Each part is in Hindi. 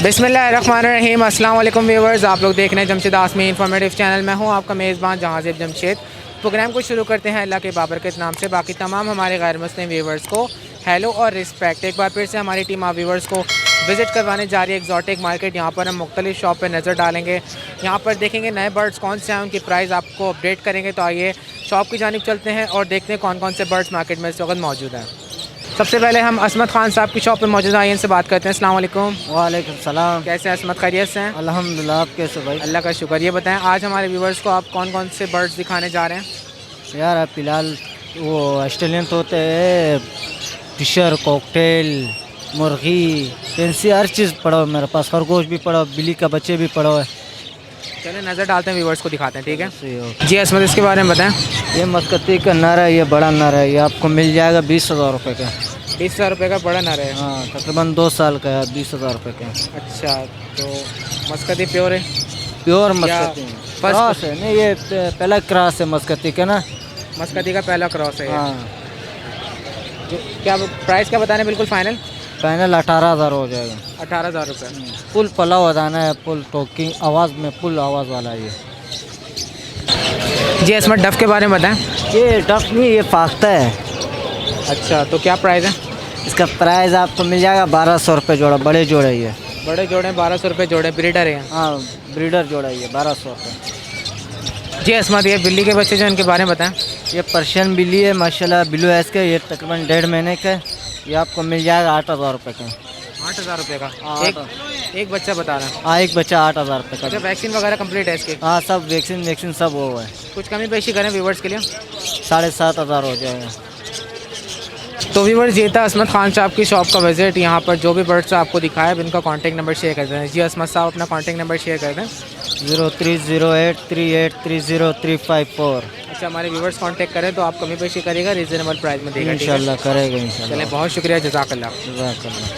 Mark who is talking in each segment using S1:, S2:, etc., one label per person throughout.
S1: बिस्मिल्लाहिर्रहमानिर्रहीम। अस्सलाम वालेकुम व्यूअर्स, आप लोग देख रहे हैं जमशेद आसमी इंफॉर्मेटिव चैनल। मैं हूं आपका मेज़बान जहाज़ेब जमशेद। प्रोग्राम को शुरू करते हैं अल्लाह के बाबरकत नाम से। बाकी तमाम हमारे गैर मुस्लिम व्यूअर्स को हेलो और रिस्पेक्ट। एक बार फिर से हमारी टीम आप व्यूअर्स को विज़िट करवाने जा रही है एक्जॉटिक मार्केट। यहाँ पर हम मुख्तलिफ शॉप पर नज़र डालेंगे, यहाँ पर देखेंगे नए बर्ड्स कौन से हैं, उनकी प्राइस आपको अपडेट करेंगे। तो आइए शॉप की जानिब चलते हैं और देखते हैं कौन कौन से बर्ड्स मार्केट में इस वक्त मौजूद हैं। सबसे पहले हम असमत खान साहब की शॉप पे मौजूद हैं, इनसे बात करते हैं। अस्सलाम वालेकुम।
S2: वालेकुम सलाम।
S1: कैसे हैं असमत, खैरियत से हैं?
S2: अल्हम्दुलिल्लाह, आप कैसे भाई?
S1: अल्लाह का शुक्र। ये बताएं आज हमारे व्यूवर्स को आप कौन कौन से बर्ड्स दिखाने जा रहे हैं?
S2: यार अब फ़िलहाल वो ऑस्ट्रेलियन तोते हैं, फिशर, कॉकटेल, मुर्गी, पेंसी, हर चीज़ पड़ा है मेरे पास। खरगोश भी पड़ा, बिल्ली का बच्चे भी पड़ा है।
S1: चलिए नज़र डालते हैं, व्यूवर्स को दिखाते हैं, ठीक है
S2: है
S1: जी। असमत, इसके बारे में बताएं।
S2: ये मस्कती का नर है, ये बड़ा नर है, ये आपको मिल जाएगा 20,000 रुपये का।
S1: 20,000 रुपये का बड़ा नर है?
S2: हाँ, तकरीबन 2 साल का है, 20,000 रुपये का।
S1: अच्छा, तो मस्कती प्योर है?
S2: प्योर मस्कती क्रॉस है। नहीं, ये पहला क्रॉस है मस्कती का ना।
S1: मस्कती का पहला क्रॉस है।
S2: हाँ।
S1: क्या प्राइस क्या बता रहे हैं? बिल्कुल फाइनल
S2: फाइनल 18,000 हो जाएगा।
S1: 18,000 रुपये।
S2: फुल पलाव अदाना है, फुल टॉकिंग आवाज़ में, फुल आवाज़ वाला है ये।
S1: जी असमत, डफ के बारे में बताएं।
S2: ये डफ नहीं, ये फाख्ता है।
S1: अच्छा, तो क्या प्राइस है
S2: इसका? प्राइस आपको मिल जाएगा 1,200 रुपये जोड़ा। बड़े जोड़े ये।
S1: बड़े जोड़े 1,200 रुपये जोड़े। ब्रीडर है?
S2: हाँ, ब्रीडर जोड़ा ये 1,200 रुपये।
S1: जी असमत, ये बिल्ली के बच्चे जो इनके बारे में बताएं।
S2: ये पर्शियन बिल्ली है माशाल्लाह, ब्लू एस का। ये तकरीबन 1.5 महीने का है। ये आपको मिल जाएगा 8,000 रुपये का।
S1: 8,000 रुपये का?
S2: हाँ,
S1: एक बच्चा बता रहे हैं?
S2: हाँ, एक बच्चा 8,000 रुपये
S1: अच्छा,
S2: का।
S1: वैक्सीन वगैरह कंप्लीट है इसकी?
S2: हाँ, सब वैक्सीन सब वो है।
S1: कुछ कमी पेशी करें व्यूवर्स के लिए?
S2: 7,500 हो जाएगा।
S1: तो व्यूवर्स, ये था असमत खान साहब की शॉप का विजिट। यहाँ पर जो भी बर्ड्स आपको दिखाया इनका कॉन्टैक्ट नंबर शेयर कर दें। जी असमत साहब, अपना कॉन्टैक्ट नंबर शेयर कर दें।
S2: 0308383034।
S1: अच्छा, हमारे व्यूवर्स कांटेक्ट करें तो आप कमी पेशी करेगा, रीजनेबल प्राइस में देगा?
S2: इंशाल्लाह करेगा, इंशाल्लाह।
S1: चलें, बहुत शुक्रिया, जज़ाकल्लाह।
S2: जज़ाकल्लाह।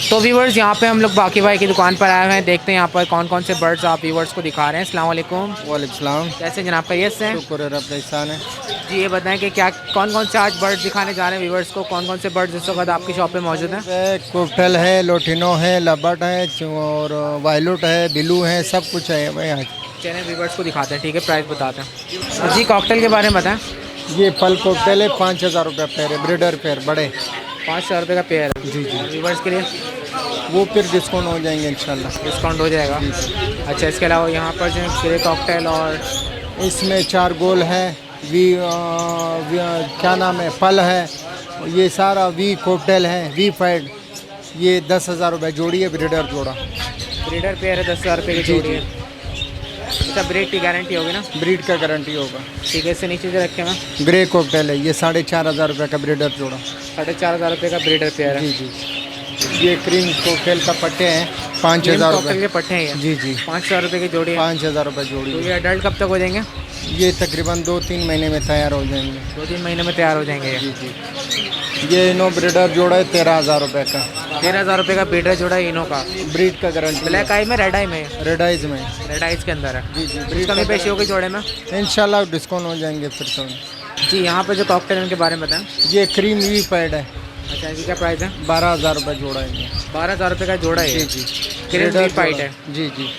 S1: तो व्यूवर्स, यहाँ पे हम लोग बाकी भाई की दुकान पर आए हुए हैं, देखते हैं यहाँ पर कौन कौन से बर्ड्स आप व्यूवर्स को दिखा रहे हैं। अस्सलाम वालेकुम।
S2: वालेकुम सलाम।
S1: कैसे जनाब, खैरियत से हैं?
S2: शुक्र है, रब एहसान है।
S1: जी, ये बताएं कि क्या कौन कौन से आज बर्ड्स दिखाने जा रहे हैं व्यूवर्स को? कौन कौन से बर्ड्स इस वक्त आपकी शॉप पे मौजूद हैं?
S2: कोकटेल है, लोटिनो है, लबर्ट है और वायलट है, बिलू है, सब कुछ है भाई यहाँ।
S1: चलिए व्यूवर्स को दिखाते हैं, ठीक है, प्राइस बताते हैं। जी, कॉकटेल के बारे में बताएं।
S2: ये पल कोकटेल है, 5,000 रुपये पेयर है, ब्रीडर पेयर बड़े।
S1: 5,000 रुपये का पेयर है?
S2: जी जी।
S1: व्यूवर्स के लिए
S2: वो फिर डिस्काउंट हो जाएंगे इंशाल्लाह।
S1: डिस्काउंट हो जाएगा? अच्छा, इसके अलावा यहाँ पर जो ग्रे कॉकटेल और
S2: इसमें 4 गोल है, क्या नाम है, पल है, ये सारा वी कोकटेल है, वी फाइड। ये 10,000 रुपये जोड़ी है, ब्रीडर जोड़ा।
S1: ब्रीडर पेयर है, 10,000 रुपये की जोड़ी है। अच्छा, ब्रीड की गारंटी होगी ना?
S2: ब्रीड का गारंटी होगा।
S1: ठीक है, इससे नीचे जो रखे मैं
S2: ग्रे कोकटेल है, ये 4,500 रुपये का ब्रीडर जोड़ा।
S1: 4,500 रुपये का ब्रीडर पेयर है?
S2: जी जी। ये क्रीम कोकटेल का पट्टे हैं, 5,000 रुपये
S1: के पट्टे हैं ये?
S2: जी जी।
S1: 5,000 रुपये की जोड़ी है?
S2: 5,000 रुपये जोड़ी।
S1: तो ये अडल्ट कब तक हो जाएंगे?
S2: ये तकरीबन 2-3 महीने में तैयार हो जाएंगे।
S1: 2-3 महीने में तैयार हो जाएंगे ये?
S2: जी जी। ये इनो ब्रीडर जोड़ा है, 13,000 रुपये का।
S1: 13,000 रुपये का ब्रीडर जोड़ा है इनो का?
S2: ब्रीड का गारंटी।
S1: ब्लैक आई में, रेड आई में?
S2: रेड आइज में।
S1: रेड आइज के अंदर है?
S2: जी जी।
S1: ब्रीड कमी पेशी होगी जोड़े में?
S2: इंशाल्लाह डिस्काउंट हो जाएंगे फिर तो।
S1: जी, यहाँ पर जो कॉकटेल है उनके बारे में बताएं।
S2: ये क्रीम वी पैड है।
S1: अच्छा, इनकी क्या प्राइस है?
S2: 12,000 रुपये जोड़ा है।
S1: 12,000 रुपये का जोड़ा है?
S2: जी जी।
S1: क्रीम फाइट है?
S2: जी जी।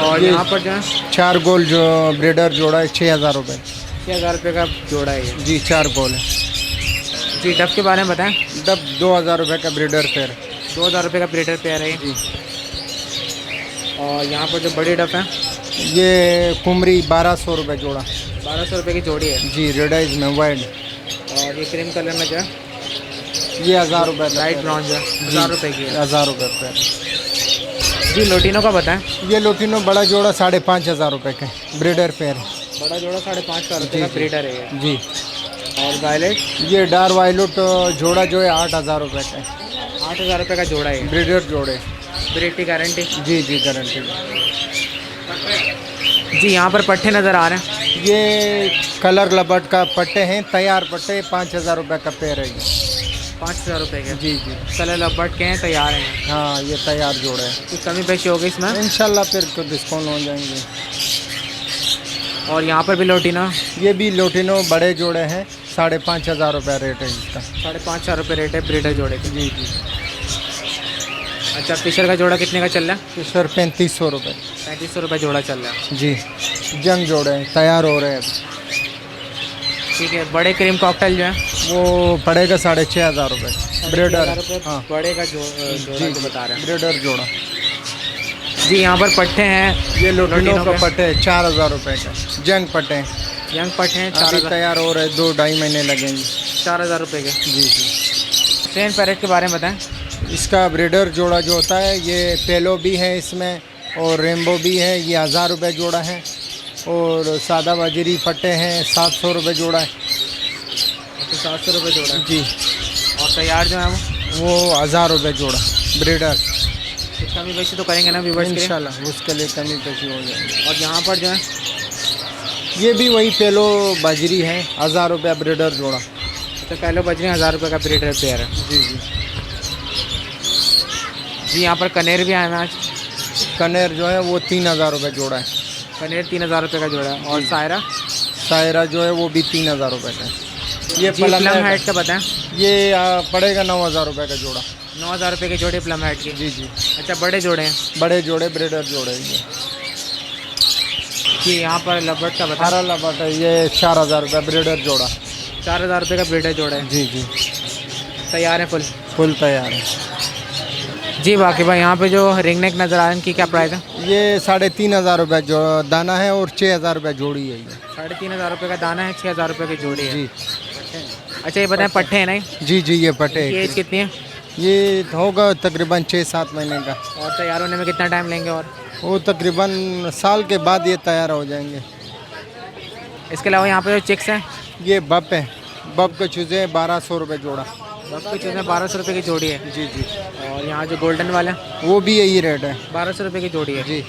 S1: और
S2: ये
S1: यहाँ पर जो है
S2: 4 गोल जो ब्रीडर जोड़ा है, 6,000 रुपये।
S1: 6,000 रुपये का जोड़ा है ये?
S2: जी, 4 गोल है।
S1: जी, डब के बारे में बताएं।
S2: डब 2,000 रुपये का ब्रीडर पेयर।
S1: 2,000 रुपये का ब्रीडर पेयर है ये?
S2: जी।
S1: और यहाँ पर जो बड़ी डब है
S2: ये कुमरी 1,200 रुपये जोड़ा।
S1: 1,200 रुपये की जोड़ी है?
S2: जी, रेड आइज में वाइड।
S1: और ये क्रीम कलर में जो है
S2: ये 1,000 रुपये।
S1: लाइट ब्राउन जो है 1,000 रुपये की है?
S2: 1,000 रुपये पेयर।
S1: जी, लोटिनो का बताएं।
S2: ये लोटिनो बड़ा जोड़ा 5,500 रुपये का ब्रीडर पेयर।
S1: बड़ा जोड़ा 5,500 रुपये का ब्रीडर है ये?
S2: जी।
S1: और वायलेट?
S2: ये डार वायलेट जोड़ा जो है 8,000 रुपये का।
S1: 8,000 रुपये का जोड़ा है?
S2: ब्रीडर जोड़े।
S1: ब्रीड की गारंटी?
S2: जी जी, गारंटी।
S1: जी, यहाँ पर पट्टे नज़र आ रहे हैं।
S2: ये कलर लबट का पट्टे हैं, तैयार पट्टे, 5,000 रुपये का पेयर है ये।
S1: 5,000 रुपये के?
S2: जी जी।
S1: कलर लबट के हैं, तैयार हैं?
S2: हाँ, ये तैयार जोड़े हैं।
S1: कुछ कमी पेशी होगी इसमें?
S2: इंशाल्लाह फिर तो डिस्काउंट हो जाएंगे।
S1: और यहाँ पर भी लोटिनो?
S2: ये भी लोटिनो बड़े जोड़े हैं, 5,500 रुपये रेट है इसका।
S1: 5,500 रुपये रेट है ब्रीडर जोड़े के?
S2: जी जी।
S1: अच्छा, फिशर का जोड़ा कितने का चल रहा है?
S3: फिशर 3500 रुपये
S1: 3500 रुपये जोड़ा चल रहा है।
S3: जी। जंग जोड़े हैं, तैयार हो रहे हैं।
S1: ठीक है, बड़े क्रीम कॉकटेल जो है
S3: वो पड़ेगा 6500 रुपये ब्रेडर।
S1: 6,500 रुपये
S3: हाँ
S1: बड़े का जोड़ा
S3: जी
S1: जो बता रहे हैं।
S3: ब्रेडर जोड़ा।
S1: जी, यहाँ पर पट्टे हैं,
S3: ये लोटिनो
S1: लोटिनो
S3: का
S1: के।
S3: पट्टे 4000 रुपये का। जंग पट्टे हैं,
S1: यंग पट्टे हैं
S3: अभी
S1: 4,000
S3: तैयार हो रहे, 2-2.5 महीने लगेंगे।
S1: 4,000 रुपये के।
S3: जी जी।
S1: ट्रेन पैरेट के बारे में बताएं।
S3: इसका ब्रीडर जोड़ा जो होता है, ये पेलो भी है इसमें और रेम्बो भी है, ये 1000 रुपये जोड़ा है। और सादा बाजरी पट्टे हैं 700 रुपये जोड़ा है।
S1: तो 700 रुपये जोड़ा है।
S3: जी।
S1: और तैयार जो है
S3: वो 1000 रुपये जोड़ा ब्रीडर।
S1: इसका भी वैसे तो करेंगे ना व्यूवर्स के लिए।
S3: इंशाल्लाह उसके लिए कमी पेशी हो जाएगी।
S1: और यहाँ पर जो है
S3: ये भी वही पेलो बाजरी है, 1000 रुपये ब्रीडर जोड़ा।
S1: तो कैलो बजरी 1000 रुपये का ब्रीडर पेयर है।
S3: जी जी।
S1: जी, यहाँ पर कनेर भी आए हैं आज।
S3: कनेर जो है वो 3000 रुपये जोड़ा है।
S1: कनेर 3000 रुपये का जोड़ा है। और सायरा
S3: सायरा जो है वो भी 3000 रुपये का है। ये
S1: जी, प्लम
S3: है,
S1: हेड का बताएं।
S3: ये पड़ेगा 9000 रुपये का जोड़ा।
S1: 9000 रुपये के जोड़े प्लम हेड के।
S3: जी जी।
S1: अच्छा, बड़े जोड़े हैं।
S3: बड़े जोड़े ब्रीडर जोड़े ये।
S1: जी, यहाँ पर लबर्ट का बताएं।
S3: हरा लबट है, ये 4000 रुपये ब्रीडर जोड़ा।
S1: 4000 रुपये का ब्रीडर जोड़ा है।
S3: जी जी।
S1: तैयार है फुल।
S3: फुल तैयार है।
S1: जी, बाकी भाई यहाँ पे जो रिंग नेक नज़र आ रहे हैं, इनकी क्या प्राइस है?
S3: ये 3500 रुपये जो दाना है और 6000 रुपये जोड़ी है ये।
S1: 3500 रुपये का दाना है, 6000 रुपये की जोड़ी है।
S3: जी
S1: अच्छा, ये बताएं पट्टे हैं नहीं?
S3: जी जी। ये पटे
S1: इनकी एज कितनी है?
S3: ये होगा तकरीबन 6-7 महीने का।
S1: और तैयार होने में कितना टाइम लेंगे? और
S3: वो तकरीबन साल के बाद ये तैयार हो जाएंगे।
S1: इसके अलावा यहाँ पे जो चिक्स हैं,
S3: ये बप है, बप के चूज़े 1200 रुपये जोड़ा।
S1: बस कुछ इसमें 1200 रुपये की जोड़ी है।
S3: जी जी।
S1: और यहाँ जो गोल्डन वाला
S3: वो भी यही रेट है।
S1: 1200 रुपये की जोड़ी है।
S3: जी।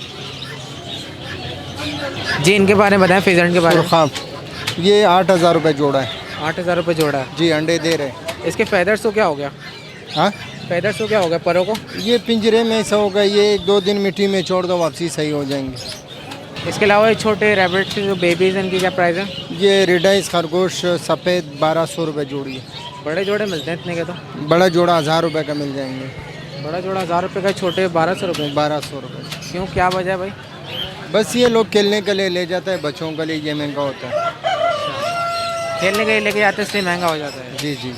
S1: जी, इनके बारे में बताएं, फिजेंट के बारे में।
S3: सुरखाब ये 8000 रुपये जोड़ा है।
S1: 8000 रुपये जोड़ा है।
S3: जी। अंडे दे रहे।
S1: इसके फेदर्स को क्या हो गया?
S3: हाँ,
S1: फेदर्स को क्या हो गया परों को?
S3: ये पिंजरे में ऐसा होगा, ये 1-2 दिन मिट्टी में छोड़ दो, वापसी सही हो जाएंगे।
S1: इसके अलावा ये छोटे रैबिट जो बेबीज़ हैं, इनकी क्या प्राइस है?
S3: ये रेडाइस खरगोश सफ़ेद 1200 रुपये जोड़ी है।
S1: बड़े जोड़े मिलते हैं इतने के? तो
S3: बड़ा जोड़ा 1000 रुपये का मिल जाएंगे।
S1: बड़ा जोड़ा 1000 रुपये का, छोटे 1200 रुपये।
S3: 1200 रुपये।
S1: क्यों, क्या वजह है भाई?
S3: बस ये लोग खेलने के लिए ले जाते हैं, बच्चों के लिए ये महंगा होता है।
S1: खेलने के लिए लेके जाते हैं, इसलिए महंगा हो जाता है।
S3: जी जी।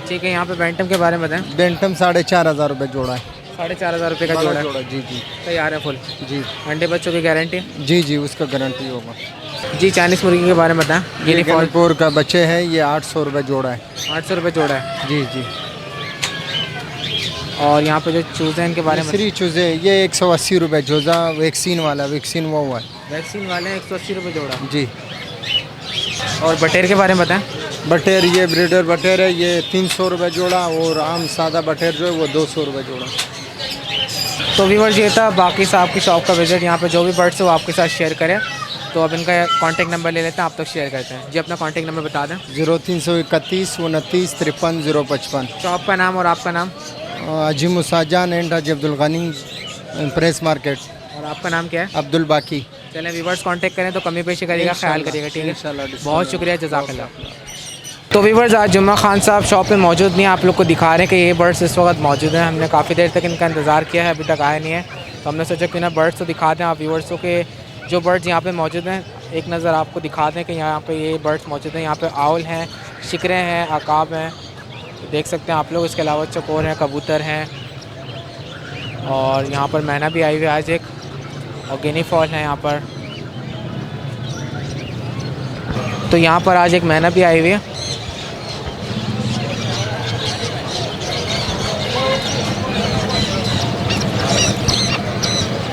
S1: ठीक है, यहाँ पे बैंटम के बारे में बताएं।
S3: बेंटम 4500 रुपये जोड़ा है।
S1: 4500 रुपये का जोड़ा है।
S3: जी जी।
S1: तैयार है फुल।
S3: जी
S1: अंडे बच्चों की गारंटी?
S3: जी जी, उसका गारंटी होगा।
S1: जी, चाइनीज़ मुर्गी के बारे में बताएं। गिनी फॉल
S3: गिनीपुर का बच्चे है, ये 800 रुपये जोड़ा है।
S1: 800 रुपये जोड़ा है।
S3: जी जी।
S1: और यहाँ पे जो चूज़े हैं, इनके बारे में।
S3: तीसरी चूज़े ये 180 रुपये जोजा, वैक्सीन वाला, वैक्सीन वो हुआ है।
S1: वैक्सीन वाले हैं 180 रुपये जोड़ा।
S3: जी।
S1: और बटेर के बारे में बताएं।
S3: बटेर ये ब्रीडर बटेर है, ये 300 रुपये जोड़ा। और आम सादा बटेर जो है वो 200 रुपये जोड़ा।
S1: तो व्यूअर्स, ये था बाकी साहब की शॉप का विजिट। यहाँ पे जो भी बर्ड्स है वो आपके साथ शेयर करें। तो अब इनका कांटेक्ट नंबर ले लेते हैं, आप तक शेयर करते हैं। जी, अपना कांटेक्ट नंबर बता दें।
S3: 0331 29 53 055।
S1: शॉप का नाम और आपका नाम?
S3: Haji Musajan and Haji Abdul Gani, press market.
S1: और आपका नाम क्या है?
S3: अब्दुल बाकी।
S1: चलें व्यूअर्स, कांटेक्ट करें तो कमी पेशी करिएगा, ख्याल करिएगा। ठीक है,
S3: इंशाल्लाह।
S1: बहुत शुक्रिया, जज़ाकल्लाह। तो व्यूअर्स, आज जुम्मा खान साहब शॉप पे मौजूद नहीं है। आप लोग को दिखा रहे हैं कि ये बर्ड्स इस वक्त मौजूद हैं। हमने काफ़ी देर तक इनका इंतज़ार किया है, अभी तक आए नहीं है। तो हमने सोचा कि ना बर्ड्स तो दिखा दें आप व्यूअर्स को, कि जो बर्ड्स यहाँ पे मौजूद हैं एक नज़र आपको दिखा दें कि यहाँ पे ये बर्ड्स मौजूद हैं। यहाँ पे आउल हैं, शिकरे हैं, अकाब हैं, देख सकते हैं आप लोग। इसके अलावा चकोर हैं, कबूतर हैं, और यहाँ पर मैना भी आई हुई है आज एक, और गिनी फॉल है यहाँ पर। तो यहाँ पर आज एक मैना भी आई हुई है।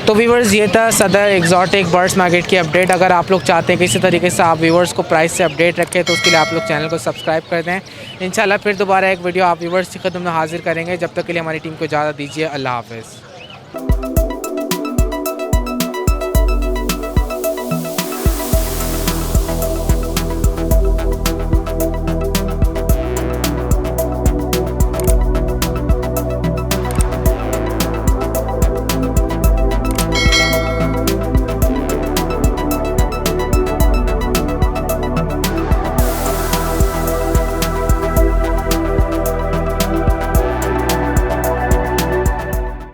S1: तो व्यूवर्स, ये था सदर एक्जॉटिक बर्ड्स मार्केट की अपडेट। अगर आप लोग चाहते हैं कि इसी तरीके से आप व्यूवर्स को प्राइस से अपडेट रखें तो उसके लिए आप लोग चैनल को सब्सक्राइब कर दें। इंशाल्लाह फिर दोबारा एक वीडियो आप व्यूवर्स की खिदमत में हाजिर करेंगे। जब तक के लिए हमारी टीम को इजाज़त दीजिए। अल्लाह हाफ़िज़।